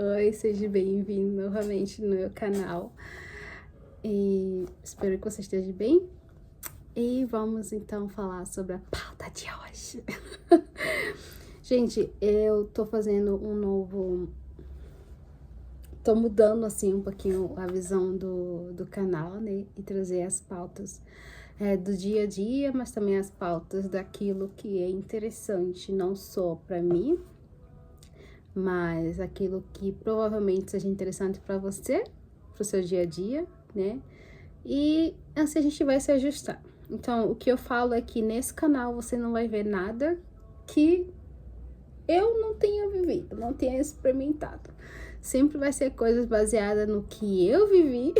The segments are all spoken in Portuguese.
Oi, seja bem-vindo novamente no meu canal. E espero que você esteja bem. E vamos então falar sobre a pauta de hoje. Gente, eu tô fazendo um novo... Tô mudando assim um pouquinho a visão do canal, né? E trazer as pautas do dia a dia, mas também as pautas daquilo que é interessante, não só pra mim, mas aquilo que provavelmente seja interessante para você, para o seu dia a dia, né? E assim a gente vai se ajustar. Então, o que eu falo é que nesse canal você não vai ver nada que eu não tenha vivido, não tenha experimentado. Sempre vai ser coisas baseadas no que eu vivi,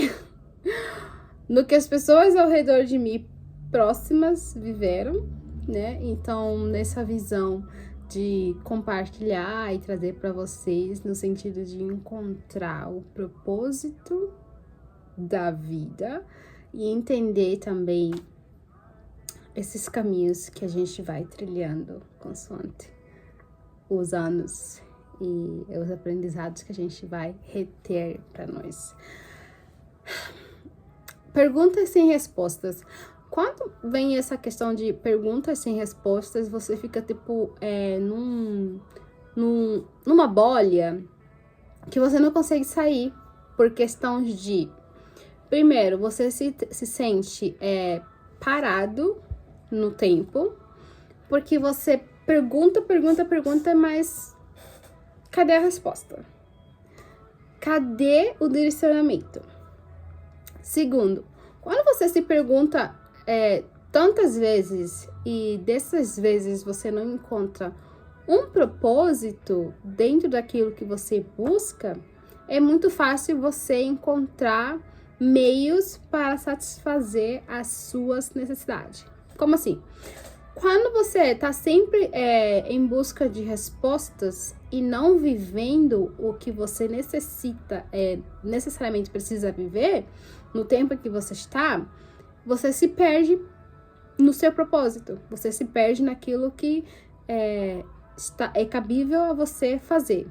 no que as pessoas ao redor de mim próximas viveram, né? Então, nessa visão de compartilhar e trazer para vocês no sentido de encontrar o propósito da vida e entender também esses caminhos que a gente vai trilhando consoante os anos e os aprendizados que a gente vai reter para nós. Perguntas sem respostas. Quando vem essa questão de perguntas sem respostas, você fica tipo numa bolha que você não consegue sair por questões de... Primeiro, você se sente parado no tempo, porque você pergunta, mas cadê a resposta? Cadê o direcionamento? Segundo, quando você se pergunta tantas vezes e dessas vezes você não encontra um propósito dentro daquilo que você busca, é muito fácil você encontrar meios para satisfazer as suas necessidades. Como assim? Quando você está sempre em busca de respostas e não vivendo o que você necessita, necessariamente precisa viver, no tempo que você está, você se perde no seu propósito. Você se perde naquilo que é cabível a você fazer.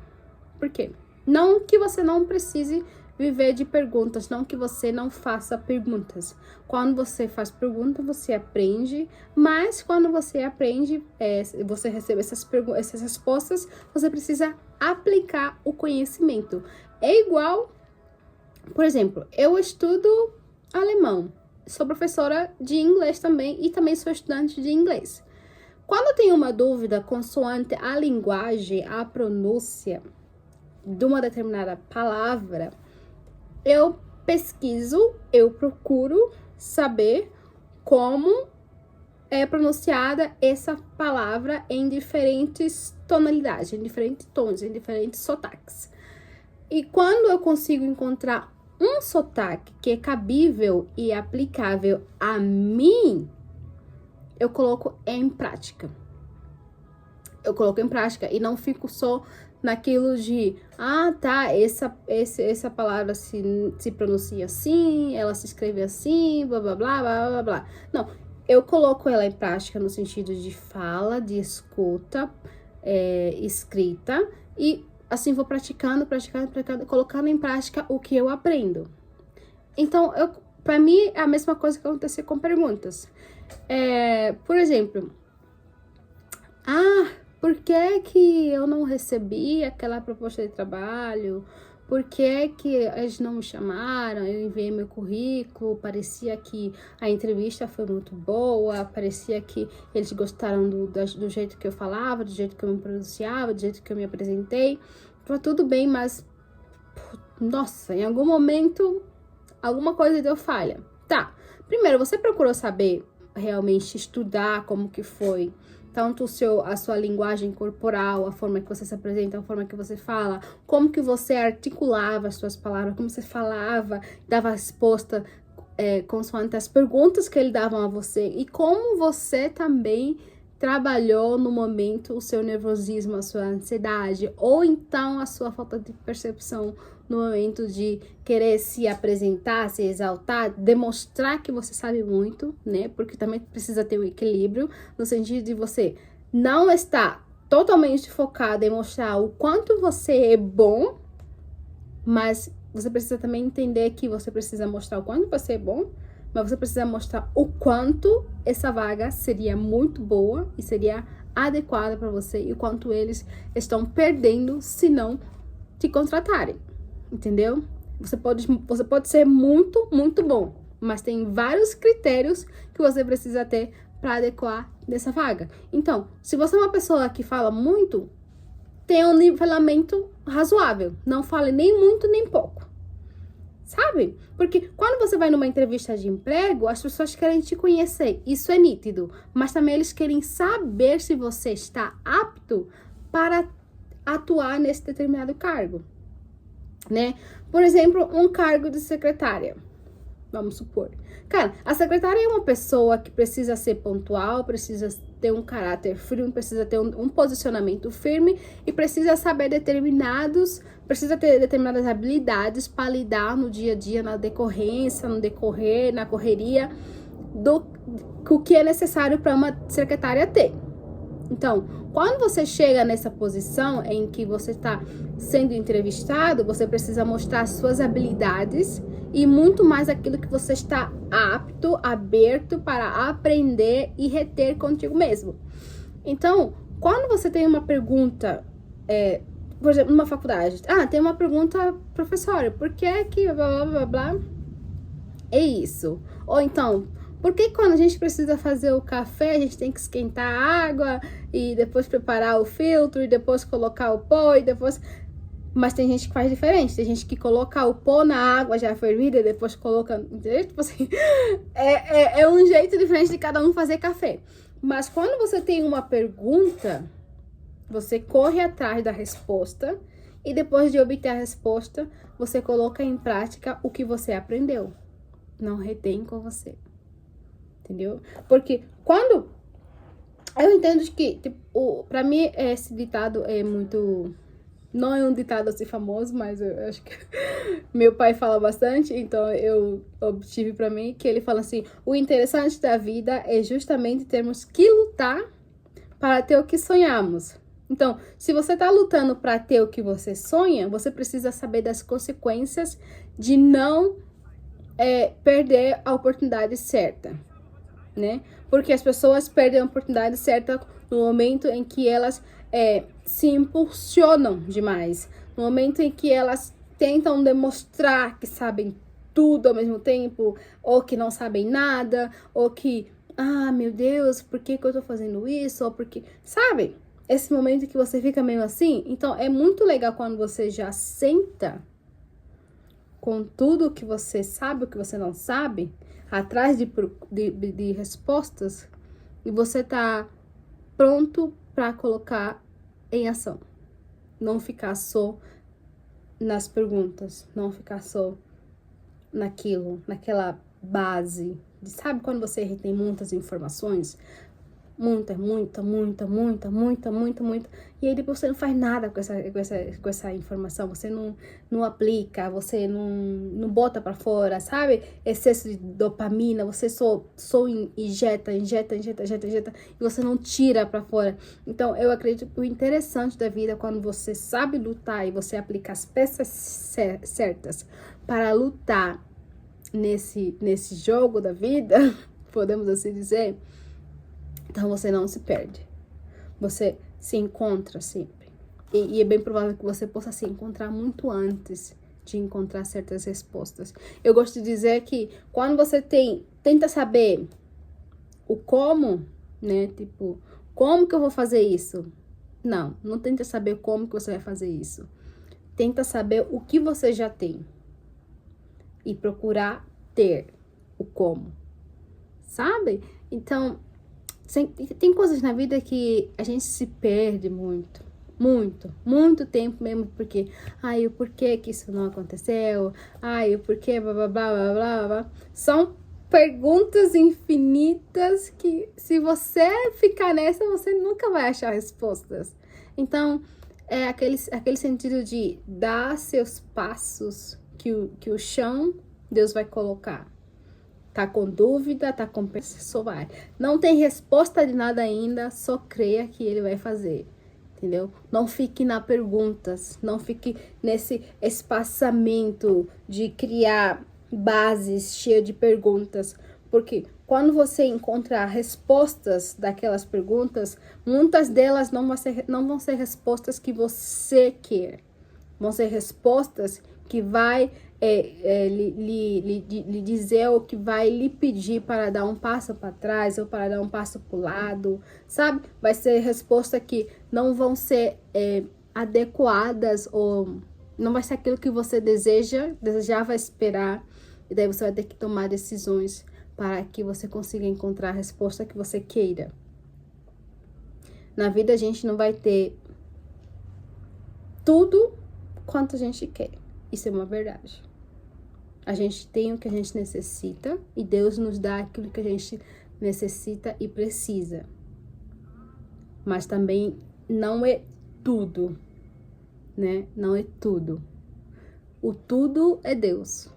Por quê? Não que você não precise viver de perguntas, não que você não faça perguntas. Quando você faz pergunta, você aprende, mas quando você aprende, você recebe essas respostas, você precisa aplicar o conhecimento. É igual, por exemplo, eu estudo alemão, sou professora de inglês também e também sou estudante de inglês. Quando eu tenho uma dúvida consoante a linguagem, a pronúncia de uma determinada palavra, eu pesquiso, eu procuro saber como é pronunciada essa palavra em diferentes tonalidades, em diferentes tons, em diferentes sotaques. E quando eu consigo encontrar um sotaque que é cabível e aplicável a mim, eu coloco em prática. Eu coloco em prática e não fico só naquilo de, essa palavra se pronuncia assim, ela se escreve assim, blá, blá, blá, blá, blá, blá. Não, eu coloco ela em prática no sentido de fala, de escuta, escrita, e assim vou praticando, colocando em prática o que eu aprendo. Então, para mim, é a mesma coisa que acontece com perguntas. Por exemplo, por que eu não recebi aquela proposta de trabalho? Por que eles não me chamaram? Eu enviei meu currículo, parecia que a entrevista foi muito boa, parecia que eles gostaram do jeito que eu falava, do jeito que eu me pronunciava, do jeito que eu me apresentei. Tá tudo bem, mas... Nossa, em algum momento, alguma coisa deu falha. Tá, primeiro, você procurou saber, realmente estudar como que foi... Tanto a sua linguagem corporal, a forma que você se apresenta, a forma que você fala, como que você articulava as suas palavras, como você falava, dava resposta consoante as perguntas que eles davam a você e como você também trabalhou no momento o seu nervosismo, a sua ansiedade ou então a sua falta de percepção no momento de querer se apresentar, se exaltar, demonstrar que você sabe muito, né? Porque também precisa ter um equilíbrio no sentido de você não estar totalmente focado em mostrar o quanto você é bom, Mas você precisa também entender que você precisa mostrar o quanto você é bom, mas você precisa mostrar o quanto essa vaga seria muito boa e seria adequada para você e o quanto eles estão perdendo se não te contratarem, entendeu? Você pode ser muito, muito bom, mas tem vários critérios que você precisa ter para adequar dessa vaga. Então, se você é uma pessoa que fala muito, tenha um nivelamento razoável. Não fale nem muito nem pouco. Sabe? Porque quando você vai numa entrevista de emprego, as pessoas querem te conhecer. Isso é nítido. Mas também eles querem saber se você está apto para atuar nesse determinado cargo, né? Por exemplo, um cargo de secretária. Vamos supor. Cara, a secretária é uma pessoa que precisa ser pontual, precisa ter um caráter firme, precisa ter um posicionamento firme e precisa ter determinadas habilidades para lidar no dia a dia, na decorrência, no decorrer, na correria, do que é necessário para uma secretária ter. Então, quando você chega nessa posição em que você está sendo entrevistado, você precisa mostrar suas habilidades e muito mais aquilo que você está apto, aberto para aprender e reter contigo mesmo. Então, quando você tem uma pergunta, por exemplo, numa faculdade, tem uma pergunta, professora, por que que blá, blá, blá, blá, é isso? Ou então, por que quando a gente precisa fazer o café, a gente tem que esquentar a água e depois preparar o filtro e depois colocar o pó e depois... Mas tem gente que faz diferente. Tem gente que coloca o pó na água já fervida e depois coloca... Entendeu? Tipo assim, é um jeito diferente de cada um fazer café. Mas quando você tem uma pergunta, você corre atrás da resposta e depois de obter a resposta, você coloca em prática o que você aprendeu. Não retém com você. Entendeu? Porque quando... Eu entendo que, tipo, pra mim, esse ditado é muito... Não é um ditado assim famoso, mas eu acho que meu pai fala bastante, então eu obtive pra mim, que ele fala assim: o interessante da vida é justamente termos que lutar para ter o que sonhamos. Então, se você tá lutando para ter o que você sonha, você precisa saber das consequências de não perder a oportunidade certa, né? Porque as pessoas perdem a oportunidade certa no momento em que elas se impulsionam demais, no momento em que elas tentam demonstrar que sabem tudo ao mesmo tempo, ou que não sabem nada, ou que, meu Deus, por que eu tô fazendo isso? Ou porque, sabe? Esse momento que você fica meio assim. Então, é muito legal quando você já senta com tudo o que você sabe, o que você não sabe, atrás de respostas, e você tá pronto para colocar em ação. Não ficar só nas perguntas, não ficar só naquela base. Sabe quando você retém muitas informações? Muita. E aí depois você não faz nada com essa informação. Você não aplica, você não bota pra fora, sabe? Excesso de dopamina, você só injeta. E você não tira pra fora. Então, eu acredito que o interessante da vida é quando você sabe lutar e você aplica as peças certas para lutar nesse jogo da vida, podemos assim dizer. Então, você não se perde. Você se encontra sempre. E é bem provável que você possa se encontrar muito antes de encontrar certas respostas. Eu gosto de dizer que quando você tenta saber o como, né? Tipo, como que eu vou fazer isso? Não tenta saber como que você vai fazer isso. Tenta saber o que você já tem. E procurar ter o como. Sabe? Então... Tem coisas na vida que a gente se perde muito tempo mesmo, porque, o porquê que isso não aconteceu, o porquê, blá, blá, blá, blá, blá, blá. São perguntas infinitas que, se você ficar nessa, você nunca vai achar respostas. Então, é aquele sentido de dar seus passos, que o chão Deus vai colocar. Tá com dúvida, tá com só vai. Não tem resposta de nada ainda, só creia que ele vai fazer. entendeu? Não fique na perguntas, não fique nesse espaçamento de criar bases cheias de perguntas, porque quando você encontrar respostas daquelas perguntas, muitas delas não vão ser respostas que você quer, vão ser respostas que vai lhe dizer ou que vai lhe pedir para dar um passo para trás ou para dar um passo para o lado, sabe? Vai ser resposta que não vão ser adequadas ou não vai ser aquilo que você desejava esperar, e daí você vai ter que tomar decisões para que você consiga encontrar a resposta que você queira. Na vida a gente não vai ter tudo quanto a gente quer. Isso é uma verdade. A gente tem o que a gente necessita e Deus nos dá aquilo que a gente necessita e precisa. Mas também não é tudo, né? Não é tudo. O tudo é Deus.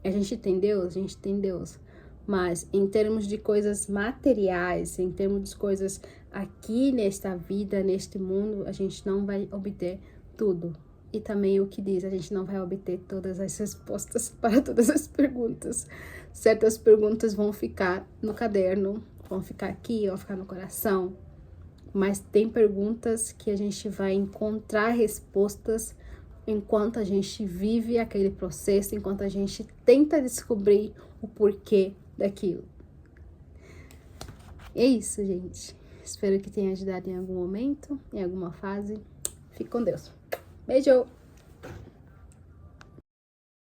A gente tem Deus? A gente tem Deus. Mas em termos de coisas materiais, em termos de coisas aqui nesta vida, neste mundo, a gente não vai obter tudo. E também o que diz, a gente não vai obter todas as respostas para todas as perguntas. Certas perguntas vão ficar no caderno, vão ficar aqui, vão ficar no coração. Mas tem perguntas que a gente vai encontrar respostas enquanto a gente vive aquele processo, enquanto a gente tenta descobrir o porquê daquilo. É isso, gente. Espero que tenha ajudado em algum momento, em alguma fase. Fique com Deus. Beijo!